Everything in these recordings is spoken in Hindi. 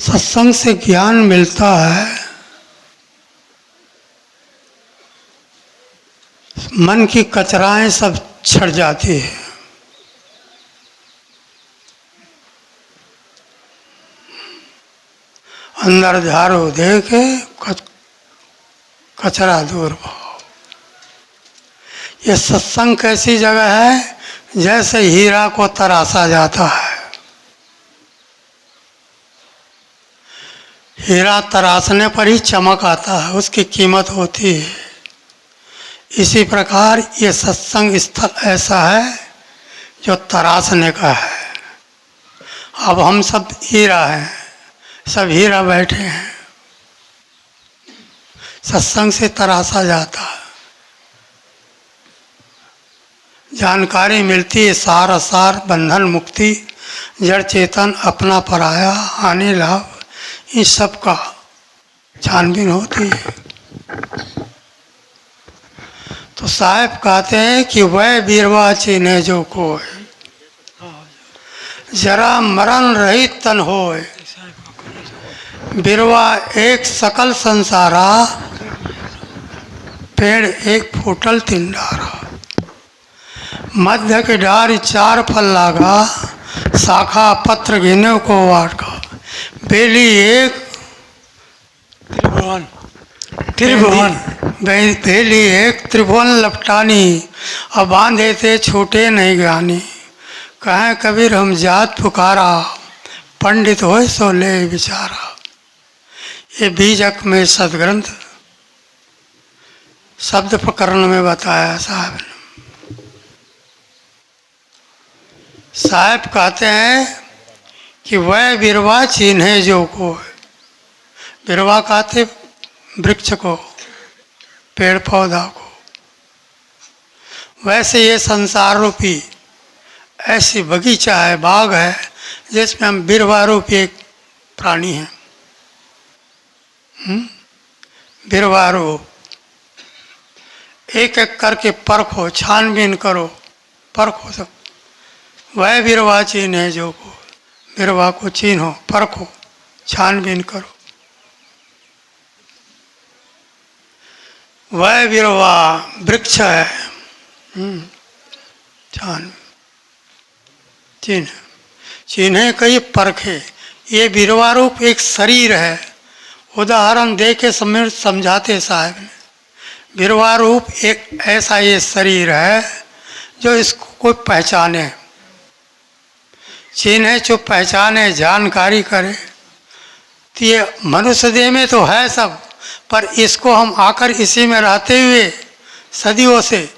सत्संग से ज्ञान मिलता है, मन की कचराएं सब छट जाती है। अंदर झाड़ू दे के कचरा दूर भाओ। ये सत्संग कैसी जगह है, जैसे हीरा को तराशा जाता है। हीरा तराशने पर ही चमक आता है, उसकी कीमत होती है। इसी प्रकार ये सत्संग स्थल ऐसा है जो तराशने का है। अब हम सब हीरा हैं, सब हीरा बैठे हैं, सत्संग से तराशा जाता है, जानकारी मिलती है, सार असार, बंधन मुक्ति, जड़ चेतन, अपना पराया, हानि लाभ, इन सब का छानबीन होती है। तो साहब कहते हैं कि वह बीरवा चिन्हे जो कोय, जरा मरण रहित तन होय। बिरवा एक सकल संसारा, पेड़ एक फूटल तिंडारा। मध्य के डार चार फल लागा, शाखा पत्र घिने को वाटका। बेली एक त्रिभुवन, बेली एक त्रिभुवन लपटानी। अब बांधे थे छूटे नहीं ज्ञानी। कहें कबीर हम जात पुकारा, पंडित होए सो ले विचारा। ये बीजक में सदग्रंथ शब्द प्रकरण में बताया साहब ने। साहब कहते हैं कि वह बिरवा चिन्हे जो को, बिरवा कहते वृक्ष को, पेड़ पौधा को। वैसे ये संसार रूपी ऐसी बगीचा है, बाग है, जिसमें हम बिरवा रूपी एक प्राणी हैं। बिरवा रूप एक एक करके परखो, छानबीन करो, परखो सब। वह बिरवा चिन्हे जो को, बिरवा को चिन्हो, परखो, छानबीन करो। वह बिरवा वृक्ष है, छान चिन्ह, चिन्हे कई परखे। ये बिरवा रूप एक शरीर है। उदाहरण दे के समझाते साहब ने। बिरवा रूप एक ऐसा ये शरीर है जो इसको कोई पहचाने, चिन्हे, जो पहचाने, जानकारी करे। तो ये मनुष्य देह में तो है सब, पर इसको हम आकर इसी में रहते हुए सदियों से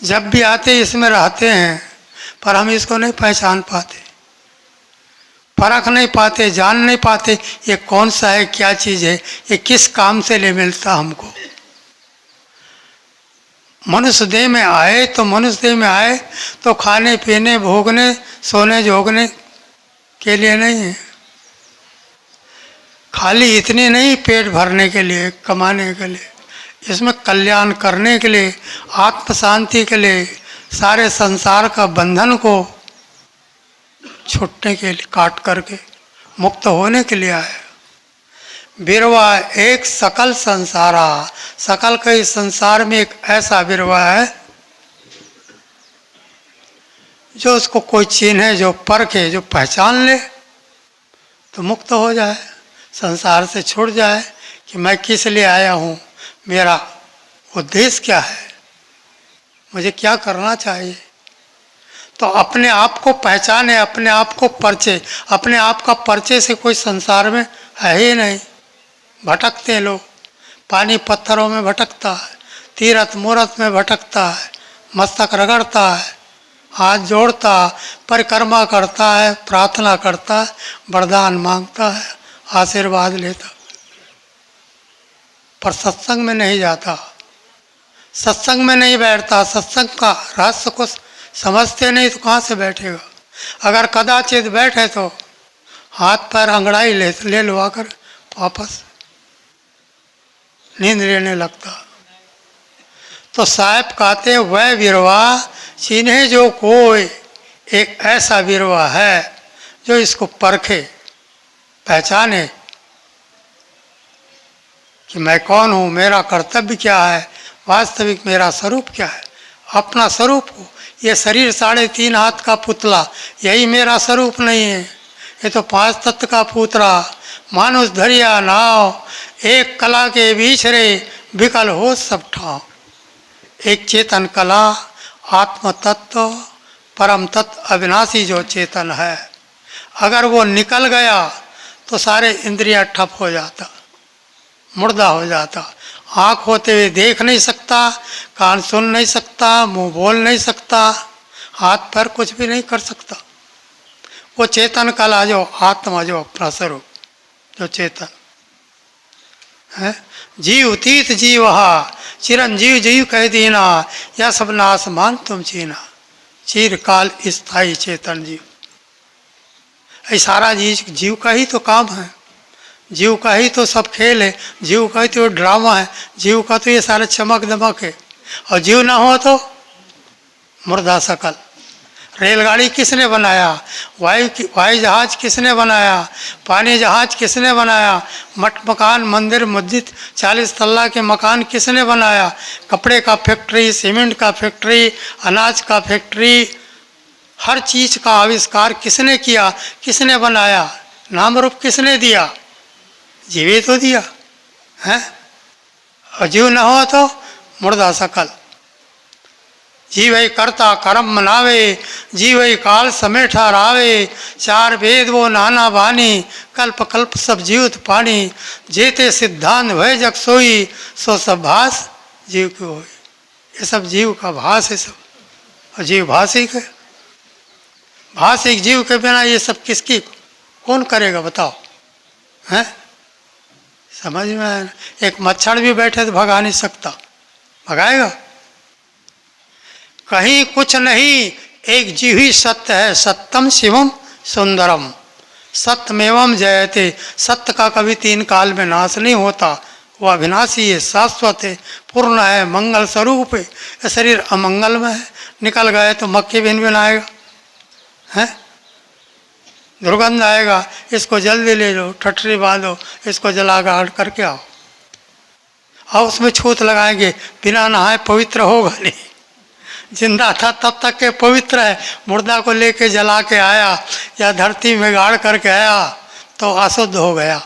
जब भी आते इसमें रहते हैं, पर हम इसको नहीं पहचान पाते, परख नहीं पाते, जान नहीं पाते ये कौन सा है, क्या चीज़ है, ये किस काम से ले मिलता हमको। मनुष्य देह में आए तो मनुष्य देह में आए तो खाने पीने, भोगने, सोने जोगने के लिए नहीं है। खाली इतनी नहीं पेट भरने के लिए, कमाने के लिए, इसमें कल्याण करने के लिए, आत्म शांति के लिए, सारे संसार का बंधन को छूटने के लिए, काट करके मुक्त होने के लिए आए। बिरवा एक सकल संसारा, सकल के इस संसार में एक ऐसा बिरवा है जो उसको कोई चिन्हे, जो परखे, जो पहचान ले तो मुक्त हो जाए, संसार से छूट जाए कि मैं किस लिए आया हूँ, मेरा उद्देश्य क्या है, मुझे क्या करना चाहिए। तो अपने आप को पहचाने, अपने आप को परिचय। अपने आप का परिचय से कोई संसार में है ही नहीं। भटकते हैं लोग, पानी पत्थरों में भटकता है, तीरथ मूरत में भटकता है, मस्तक रगड़ता है, हाथ जोड़ता, परिक्रमा करता है, प्रार्थना करता है, वरदान मांगता है, आशीर्वाद लेता, पर सत्संग में नहीं जाता, सत्संग में नहीं बैठता, सत्संग का रहस्य को समझते नहीं तो कहाँ से बैठेगा। अगर कदाचित बैठे तो हाथ पैर अंगड़ाई ले लो आकर वापस नींद लेने लगता। तो साहब कहते वह बिरवा चिन्हे जो कोई, एक ऐसा बिरवा है जो इसको परखे, पहचाने कि मैं कौन हूँ, मेरा कर्तव्य क्या है, वास्तविक मेरा स्वरूप क्या है, अपना स्वरूप हो। ये शरीर 3.5 हाथ का पुतला, यही मेरा स्वरूप नहीं है। ये तो 5 तत्व का पुतला, मानुष धरिया नाव, एक कला के बीच रे विकल हो सब ठाव। एक चेतन कला, आत्म तत्व, परम तत्व अविनाशी जो चेतन है, अगर वो निकल गया तो सारे इंद्रियां ठप हो जाता, मुर्दा हो जाता। आँख होते हुए देख नहीं सकता, कान सुन नहीं सकता, मुंह बोल नहीं सकता, हाथ पैर कुछ भी नहीं कर सकता। वो चेतन कला जो आत्मा, जो अपना स्वरूप, जो चेतन है। जीव तीत जीव चिरंजीव जीव कह दीना, या सब नाश मान तुम चीना। चिरकाल स्थायी चेतन जीव, ये सारा जीव का ही तो काम है, जीव का ही तो सब खेल है, जीव का ही तो ड्रामा है, जीव का तो ये सारा चमक दमक है। और जीव ना हो तो मुर्दा सकल। रेलगाड़ी किसने बनाया, वायु जहाज किसने बनाया, पानी जहाज किसने बनाया, मठ मकान मंदिर मस्जिद 40 तल्ला के मकान किसने बनाया, कपड़े का फैक्ट्री, सीमेंट का फैक्ट्री, अनाज का फैक्ट्री, हर चीज़ का आविष्कार किसने किया, किसने बनाया, नाम रूप किसने दिया, जीव ही तो दिया है। और जीव न हो तो मुर्दा सकल। जीव ही कर्ता कर्म मनावे, जीव ही काल समेठा रावे, 4 वेद वो नाना बानी, कल्प कल्प सब जीवत पानी, जेते सिद्धांत भय जग सोई, सो सब भास जीव की होई। ये सब जीव का भास है सब, और जीव भाषिक है। भाषिक जीव के बिना ये सब किसकी कौन करेगा बताओ, हैं? समझ में आया? एक मच्छर भी बैठे तो भगा नहीं सकता, भगाएगा? कहीं कुछ नहीं, एक जीव ही सत्य है। सत्यम शिवम सुंदरम, सत्यमेवम जयते। सत्य का कभी 3 काल में नाश नहीं होता, वो अविनाशी है, शाश्वत है, पूर्ण है, मंगल स्वरूप है। ये शरीर अमंगल में है, निकल गए तो मक्खी भिन आएगा, है, दुर्गंध आएगा, इसको जल्दी ले लो, ठटरी बांधो, इसको जला गाड़ करके आओ। और उसमें छूत लगाएंगे, बिना नहाए पवित्र होगा नहीं। जिंदा था तब तक के पवित्र है, मुर्दा को लेके जला के आया या धरती में गाड़ करके आया तो अशुद्ध हो गया,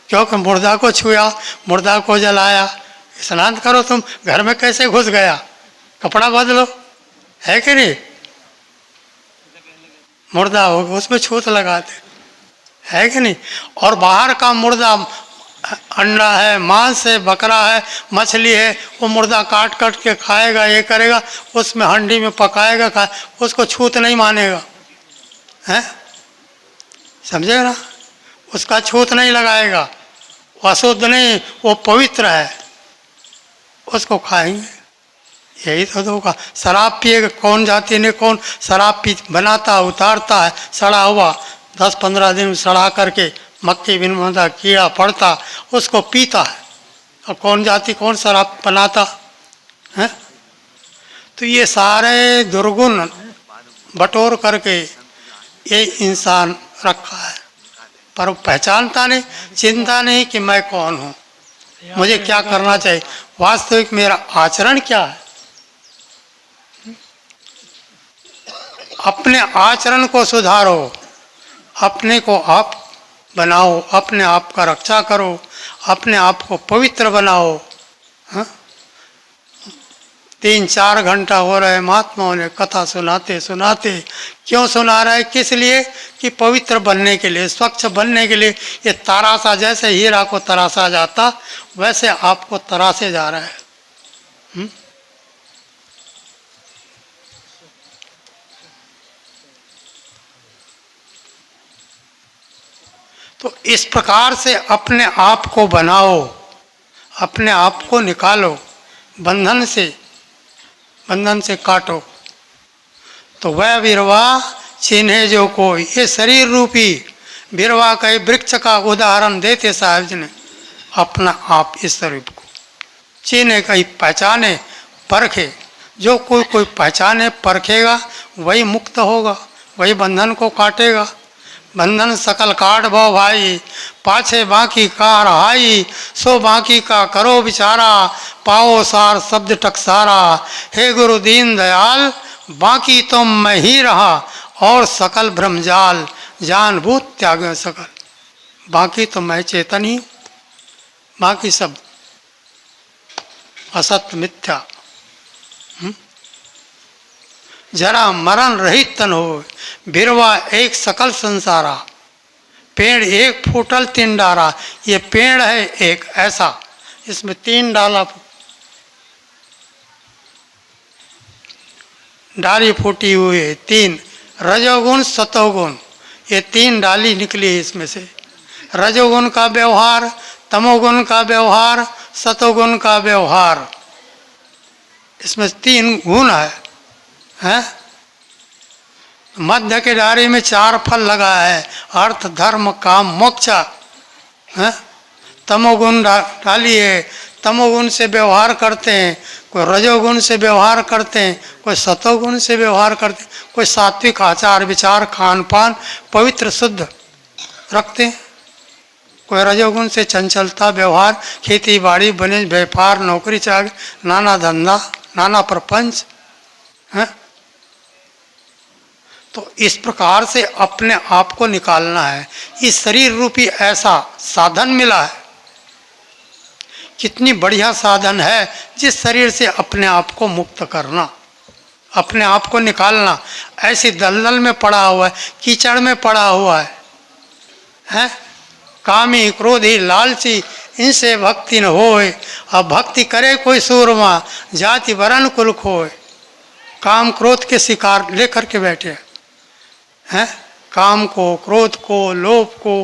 क्योंकि मुर्दा को छुआ, मुर्दा को जलाया। स्नान करो, तुम घर में कैसे घुस गया, कपड़ा बदलो, है कि नहीं? मुर्दा हो गया, उसमें छूत लगाते, है कि नहीं? और बाहर का मुर्दा, अंडा है, मांस है, बकरा है, मछली है, वो मुर्दा काट काट के खाएगा, ये करेगा, उसमें हंडी में पकाएगा, उसको छूत नहीं मानेगा, है, समझेगा ना? उसका छूत नहीं लगाएगा, वो अशुद्ध नहीं, वो पवित्र है, उसको खाएंगे। यही तो धोखा। शराब पिएगा, कौन जाति ने कौन शराब पी बनाता उतारता है, सड़ा हुआ 10-15 दिन सड़ा करके मक्खी बिनता कीड़ा पड़ता, उसको पीता है। और कौन जाति कौन शराब बनाता है? तो ये सारे दुर्गुण बटोर करके ये इंसान रखा है, पर वो पहचानता नहीं, चिंता नहीं कि मैं कौन हूँ, मुझे क्या करना चाहिए, वास्तविक मेरा आचरण क्या है। अपने आचरण को सुधारो, अपने को आप बनाओ, अपने आप का रक्षा करो, अपने आप को पवित्र बनाओ। 3-4 घंटा हो रहे महात्माओं ने कथा सुनाते सुनाते, क्यों सुना रहा है, किस लिए? कि पवित्र बनने के लिए, स्वच्छ बनने के लिए। ये तरासा, जैसे हीरा को तरासा जाता वैसे आपको तरासे जा रहा है। तो इस प्रकार से अपने आप को बनाओ, अपने आप को निकालो बंधन से काटो। तो वह विरवा चिन्हे जो कोई, ये शरीर रूपी विरवा का वृक्ष का उदाहरण देते साहब जी ने, अपना आप इस स्वरूप को चिन्हे, कहीं पहचाने, परखे। जो कोई पहचाने परखेगा वही मुक्त होगा, वही बंधन को काटेगा। बंधन सकल काट भव भाई, पाछे बाकी का रहाई, सो बाकी का करो विचारा, पाओ सार शब्द टकसारा। हे गुरु दीन दयाल, बाकी तो मैं ही रहा, और सकल भ्रमजाल, जानबूझ त्याग सकल। बाकी तो मैं चेतन ही, बाकी सब असत मिथ्या। जरा मरण रहित तन हो, बिरवा एक सकल संसारा। पेड़ एक फूटल तीन डारा, ये पेड़ है एक ऐसा, इसमें तीन डाली फूटी हुई है, तीन रजोगुण सतोगुण, ये तीन डाली निकली है इसमें से। रजोगुण का व्यवहार, तमोगुण का व्यवहार, सतोगुण का व्यवहार, इसमें तीन गुण है? मध्य के डारी में चार फल लगा है, अर्थ धर्म काम मोक्ष है। तमोगुण डाली है, तमोगुण से व्यवहार करते हैं, कोई रजोगुण से व्यवहार करते हैं, कोई सतोगुण से व्यवहार करते हैं, कोई सात्विक आचार विचार खान पान पवित्र शुद्ध रखते हैं, कोई रजोगुण से चंचलता व्यवहार खेती बाड़ी बनिज व्यापार नौकरी चाकरी नाना धंधा नाना प्रपंच है। तो इस प्रकार से अपने आप को निकालना है। इस शरीर रूपी ऐसा साधन मिला है, कितनी बढ़िया साधन है, जिस शरीर से अपने आप को मुक्त करना, अपने आप को निकालना। ऐसी दलदल में पड़ा हुआ है, कीचड़ में पड़ा हुआ है? कामी क्रोधी लालची, इनसे भक्ति न होए। अब भक्ति करे कोई सूरमा, जाति वरण कुल खोए। काम क्रोध के शिकार लेकर के बैठे हैं, काम को, क्रोध को, लोभ को,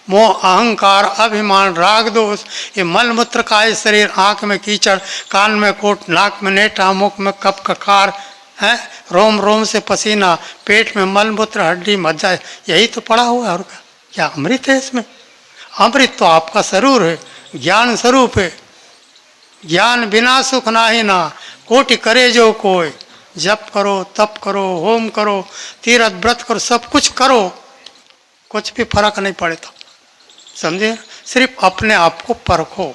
मोह अहंकार अभिमान राग दोष, ये मल मूत्र का ये शरीर, आँख में कीचड़, कान में कोट, नाक में नेटा, मुख में कप ककार है, रोम रोम से पसीना, पेट में मल मूत्र हड्डी मज्जा, यही तो पड़ा हुआ है। और क्या अमृत है इसमें? अमृत तो आपका स्वरूप है, ज्ञान स्वरूप है। ज्ञान बिना सुख नाही ना, कोटि करे जो कोई। जप करो, तप करो, होम करो, तीर्थ व्रत करो, सब कुछ करो, कुछ भी फर्क नहीं पड़ता। समझे? सिर्फ अपने आप को परखो,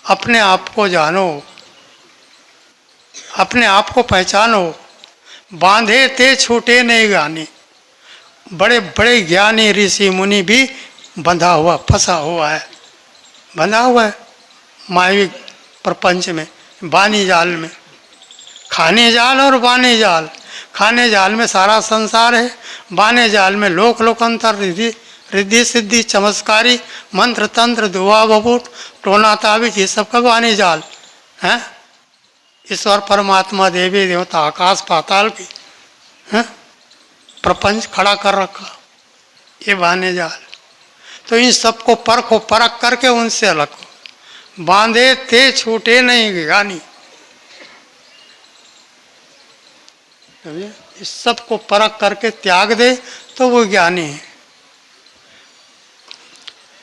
अपने आप को जानो, अपने आप को पहचानो। बांधे ते छूटे नहीं गानी। बड़े बड़े ज्ञानी ऋषि मुनि भी बंधा हुआ फंसा हुआ है, बंधा हुआ है मायावी प्रपंच में, बानी जाल में। खाने जाल और बाने जाल। खाने जाल में सारा संसार है, बाने जाल में लोक लोकांतर रिद्धि सिद्धि चमत्कारी मंत्र तंत्र दुआ बबूट टोना ताबीज, ये सब का बाने जाल है। ईश्वर परमात्मा देवी देवता आकाश पाताल की है प्रपंच खड़ा कर रखा, ये बाने जाल। तो इन सबको परखो, परख करके उनसे अलग हो। बांधे ते छूटे नहीं ज्ञानी। इस सब को परख करके त्याग दे तो वो ज्ञानी है।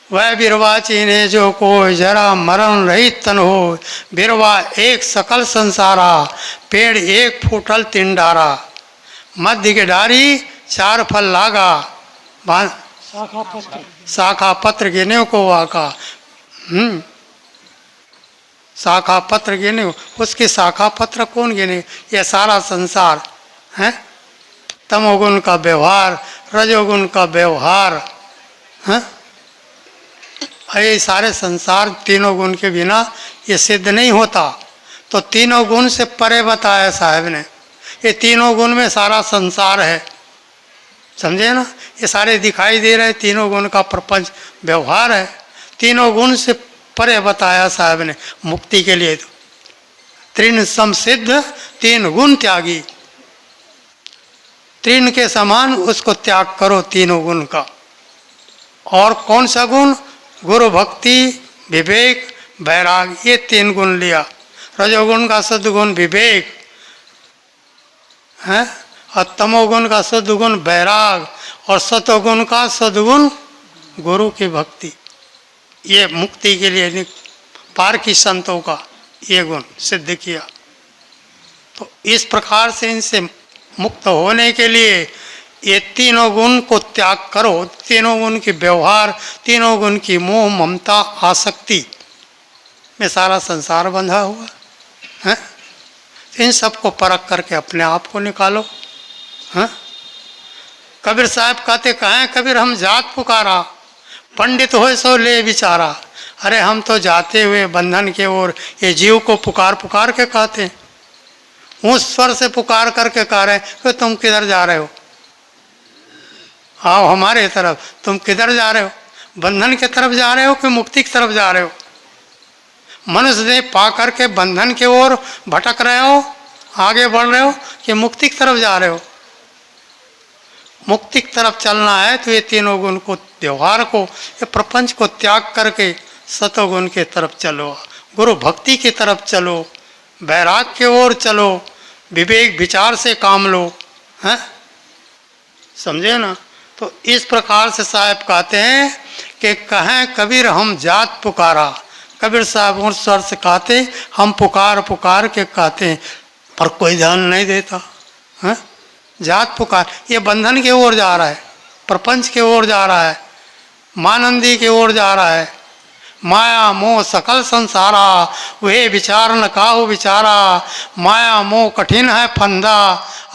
वह बिरवा चीने जो कोई, जरा मरण रहित तन हो। बिरवा एक सकल संसारा, पेड़ एक फूटल तीन डारा। मध्य के डारी चार फल लागा, शाखा पत्र गिने को वाका। शाखा पत्र गिने, उसकी शाखा पत्र कौन गिने? ये सारा संसार है। तमोगुण का व्यवहार, रजोगुण का व्यवहार है। ये सारे संसार तीनों गुण के बिना ये सिद्ध नहीं होता। तो तीनों गुण से परे बताया साहब ने, ये तीनों गुण में सारा संसार है। समझे ना? ये सारे दिखाई दे रहे तीनों गुण का प्रपंच व्यवहार है। तीनों गुण से परे बताया साहब ने मुक्ति के लिए। तो त्रिन समसिद्ध, तीन गुण त्यागी, तीन के समान उसको त्याग करो तीनों गुण का। और कौन सा गुण? गुरु भक्ति, विवेक, वैराग, ये तीन गुण लिया। रजोगुण का सद्गुण विवेक है, और तमोगुण का सद्गुण वैराग, और सतोगुण का सद्गुण गुरु की भक्ति। ये मुक्ति के लिए पार की संतों का ये गुण सिद्ध किया। तो इस प्रकार से इनसे मुक्त होने के लिए ये तीनों गुण को त्याग करो। तीनों गुण की व्यवहार, तीनों गुण की मोह ममता आसक्ति में सारा संसार बंधा हुआ है। इन सबको परख करके अपने आप को निकालो। हाँ? कबीर साहब कहते कहें कबीर हम जात पुकारा, पंडित हो सो ले विचारा। अरे हम तो जाते हुए बंधन के ओर ये जीव को पुकार पुकार के कहते हैं, उस स्वर से पुकार करके कह रहे हैं कि तुम किधर जा रहे हो, आओ हमारे तरफ। तुम किधर जा रहे हो, बंधन की तरफ जा रहे हो कि मुक्ति की तरफ जा रहे हो? मनुष्य देह पा करके बंधन की ओर भटक रहे हो, आगे बढ़ रहे हो कि मुक्ति की तरफ जा रहे हो? मुक्ति की तरफ चलना है तो ये तीनों गुण को, व्यवहार को, ये प्रपंच को त्याग करके सतोगुण की तरफ चलो, गुरु भक्ति की तरफ चलो, वैराग की ओर चलो, विवेक विचार से काम लो। हैं, समझे ना? तो इस प्रकार से साहब कहते हैं कि कहें कबीर हम जात पुकारा। कबीर साहब उस स्वर से कहते हम पुकार पुकार के कहते हैं, पर कोई ध्यान नहीं देता है। जात पुकार, ये बंधन की ओर जा रहा है, प्रपंच की ओर जा रहा है, मानंदी की ओर जा रहा है। माया मोह सकल संसारा, वे विचार न काहू विचारा। माया मोह कठिन है फंदा,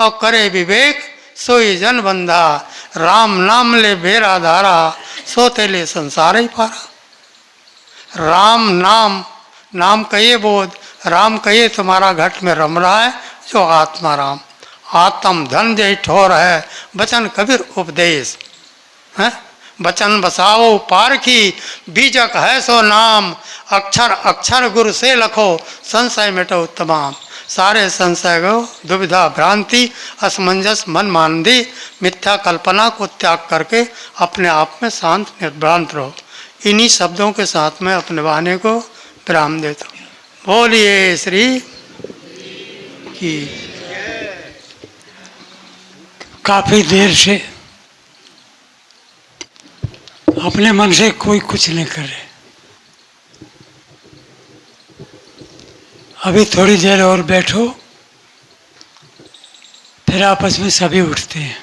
और करे विवेक सोई जन बंधा। राम नाम ले बेरा धारा, सोते ले संसार ही पारा। राम नाम, नाम कहिए बोध, राम कहिए तुम्हारा घट में रम रहा है जो आत्मा राम। आत्म धन जय ठोर है, बचन कबीर उपदेश है। बचन बसाओ पारखी, बीजक है सो नाम। अक्षर अक्षर गुरु से लखो, संशय मिटो तमाम। सारे संशय को, दुविधा भ्रांति असमंजस मन मानदी, मिथ्या कल्पना को त्याग करके अपने आप में शांत निर्भ्रांत रहो। इन्हीं शब्दों के साथ में अपने वाणी को विराम देता हूँ। बोलिए श्री की। काफ़ी देर से अपने मन से कोई कुछ नहीं कर रहे। अभी थोड़ी देर और बैठो, फिर आपस में सभी उठते हैं।